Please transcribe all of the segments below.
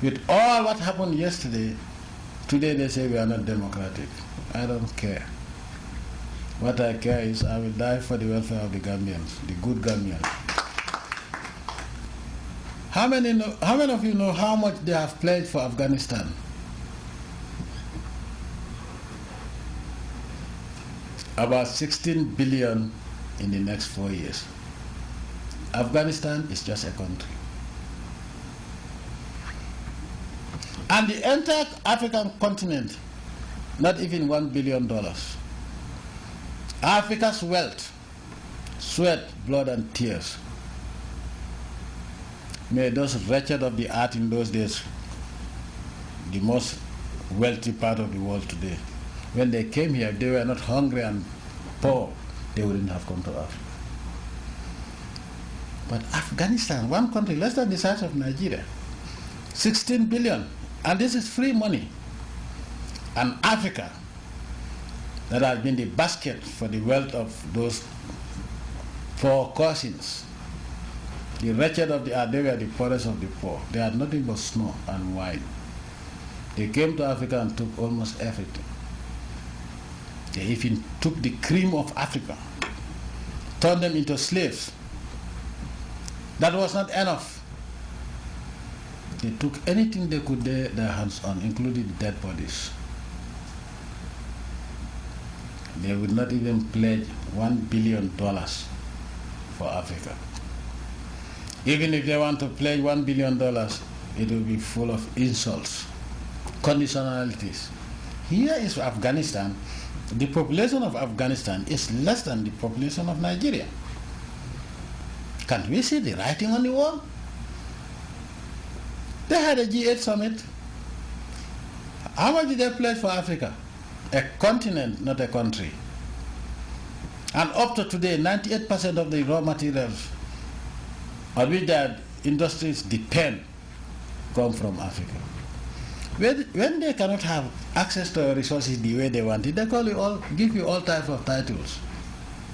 With all what happened yesterday, today they say we are not democratic. I don't care. What I care is I will die for the welfare of the Gambians, the good Gambians. How many of you know how much they have pledged for Afghanistan? About 16 billion in the next 4 years. Afghanistan is just a country. And the entire African continent, not even $1 billion. Africa's wealth, sweat, blood, and tears. May those wretched of the earth in those days, the most wealthy part of the world today, when they came here, if they were not hungry and poor, they wouldn't have come to Africa. But Afghanistan, one country less than the size of Nigeria, 16 billion, and this is free money. And Africa, that has been the basket for the wealth of those poor cousins, the wretched of the earth, they were the poorest of the poor. They had nothing but snow and wine. They came to Africa and took almost everything. They even took the cream of Africa, turned them into slaves. That was not enough. They took anything they could lay their hands on, including dead bodies. They would not even pledge $1 billion for Africa. Even if they want to pledge $1 billion, it will be full of insults, conditionalities. Here is Afghanistan. The population of Afghanistan is less than the population of Nigeria. Can't we see the writing on the wall? They had a G8 summit. How much did they pledge for Africa? A continent, not a country. And up to today, 98% of the raw materials on which their industries depend come from Africa. When they cannot have access to resources the way they want it, they give you all types of titles.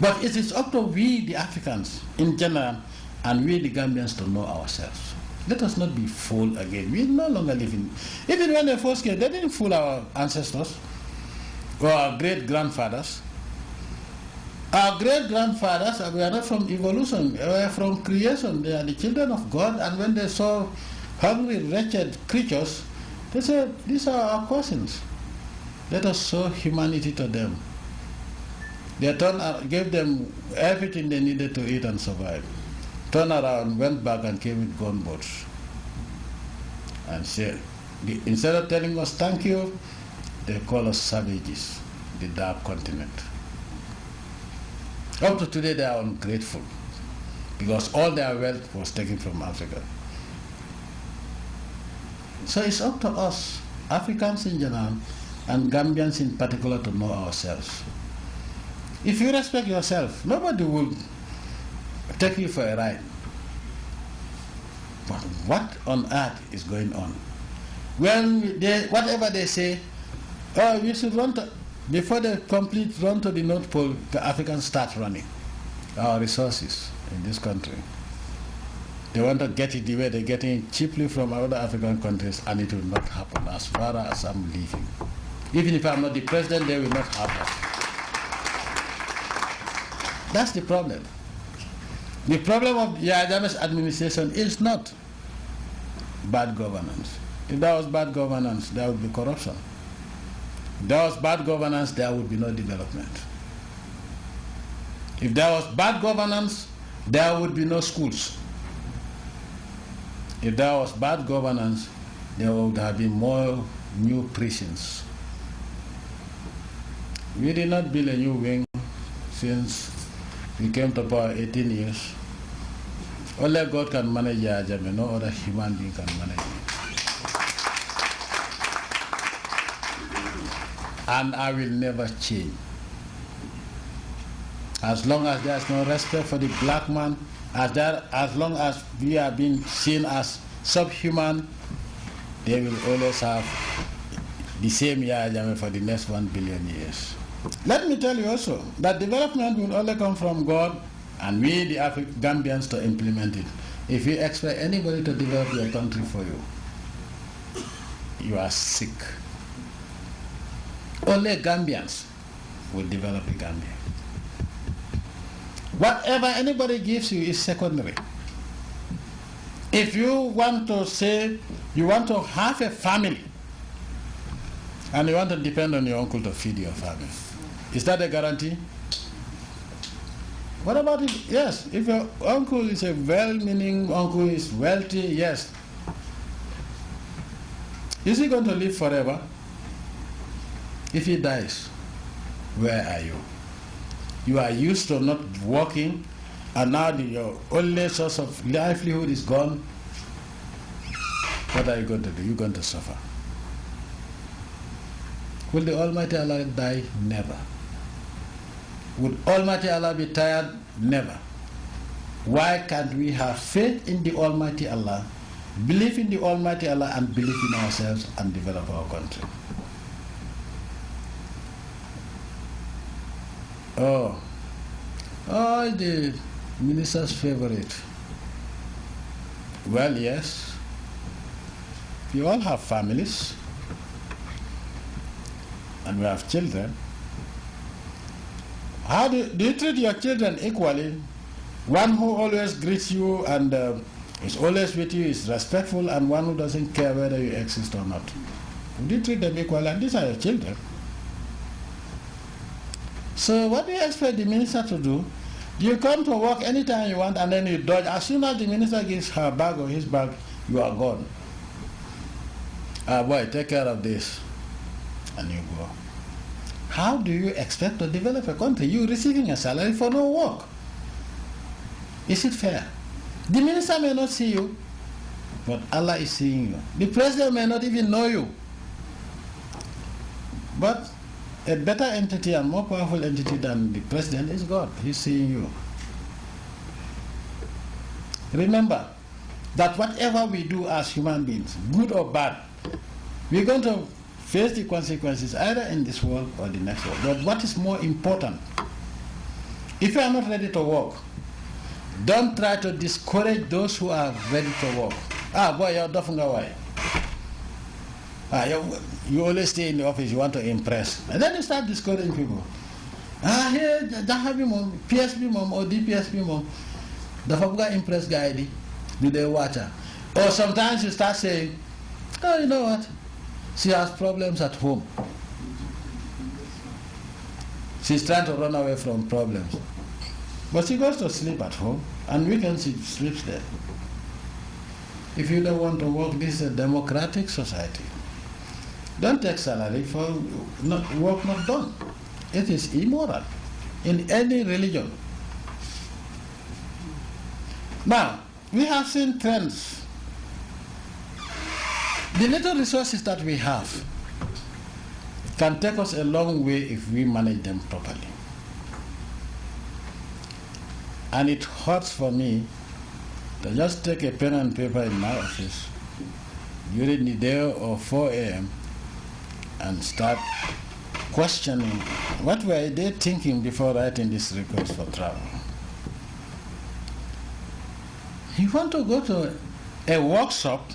But it is up to we, the Africans in general, and we, the Gambians, to know ourselves. Let us not be fooled again. We no longer live in... Even when they first came, they didn't fool our ancestors or our great-grandfathers. Our great-grandfathers were not from evolution, they were from creation. They are the children of God, and when they saw hungry, wretched creatures, they said, these are our cousins. Let us show humanity to them. They gave them everything they needed to eat and survive. Turned around, went back and came with gunboats. And said, instead of telling us thank you, they call us savages, the dark continent. Up to today they are ungrateful because all their wealth was taken from Africa. So it's up to us, Africans in general, and Gambians in particular, to know ourselves. If you respect yourself, nobody will take you for a ride. But what on earth is going on? When whatever they say, oh, we should run to, before they complete run to the North Pole, the Africans start running our resources in this country. They want to get it the way they're getting it cheaply from other African countries, and it will not happen as far as I'm living. Even if I'm not the president, they will not happen. That's the problem. The problem of Yahya's administration is not bad governance. If there was bad governance, there would be corruption. If there was bad governance, there would be no development. If there was bad governance, there would be no schools. If there was bad governance, there would have been more new prisons. We did not build a new wing since we came to power 18 years. Only God can manage Yahya, no other human being can manage it. And I will never change. As long as there is no respect for the black man, as long as we are being seen as subhuman, they will always have the same Yahya for the next 1 billion years. Let me tell you also that development will only come from God, and we, the Gambians, to implement it. If you expect anybody to develop your country for you, you are sick. Only Gambians will develop a Gambia. Whatever anybody gives you is secondary. If you want to say you want to have a family and you want to depend on your uncle to feed your family, is that a guarantee? What about it? Yes, if your uncle is a well-meaning uncle, is wealthy, yes. Is he going to live forever? If he dies, where are you? You are used to not working, and now your only source of livelihood is gone. What are you going to do? You're going to suffer. Will the Almighty Allah die? Never. Would Almighty Allah be tired? Never. Why can't we have faith in the Almighty Allah, believe in the Almighty Allah, and believe in ourselves and develop our country? Oh, the minister's favorite. Well, yes. We all have families, and we have children. How do you treat your children equally? One who always greets you and is always with you, is respectful, and one who doesn't care whether you exist or not. Do you treat them equally? And these are your children. So what do you expect the minister to do? Do you come to work anytime you want and then you dodge? As soon as the minister gives her bag or his bag, you are gone. Boy, take care of this. And you go. How do you expect to develop a country? You receiving a salary for no work. Is it fair? The minister may not see you, but Allah is seeing you. The president may not even know you. But a better entity and more powerful entity than the president is God. He's seeing you. Remember that whatever we do as human beings, good or bad, we're going to face the consequences either in this world or the next world. But what is more important, if you are not ready to work, don't try to discourage those who are ready to work. Boy, you're doing away. You always stay in the office, you want to impress. And then you start discouraging people. Here, Dahabi mom, PSP mom or DPSP mom, the Fabuga impress guy, do they watch her? Or sometimes you start saying, oh, you know what? She has problems at home. She's trying to run away from problems. But she goes to sleep at home, and weekends she sleeps there. If you don't want to work, this is a democratic society. Don't take salary for work not done. It is immoral in any religion. Now, we have seen trends. The little resources that we have can take us a long way if we manage them properly. And it hurts for me to just take a pen and paper in my office during the day or 4 a.m. and start questioning what were they thinking before writing this request for travel. You want to go to a workshop,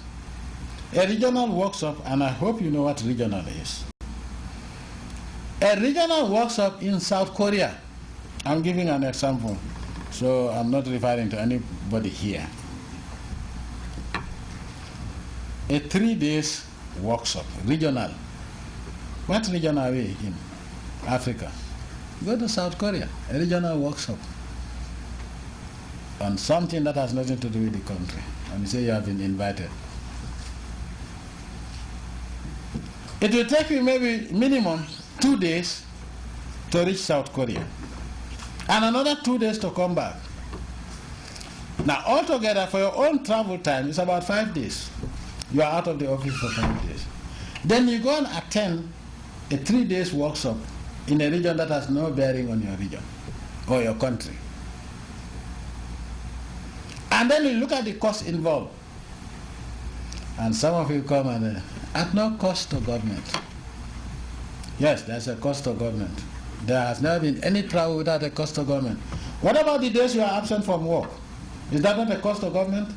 a regional workshop, and I hope you know what regional is. A regional workshop in South Korea. I'm giving an example, so I'm not referring to anybody here. A 3 days workshop, regional. What region are we in? Africa. Go to South Korea, a regional workshop on something that has nothing to do with the country. And you say you have been invited. It will take you maybe minimum 2 days to reach South Korea. And another 2 days to come back. Now altogether for your own travel time, it's about 5 days. You are out of the office for 5 days. Then you go and attend a 3 days workshop in a region that has no bearing on your region or your country. And then you look at the cost involved. And some of you come and at no cost to government. Yes, there's a cost to government. There has never been any travel without a cost to government. What about the days you are absent from work? Is that not a cost to government?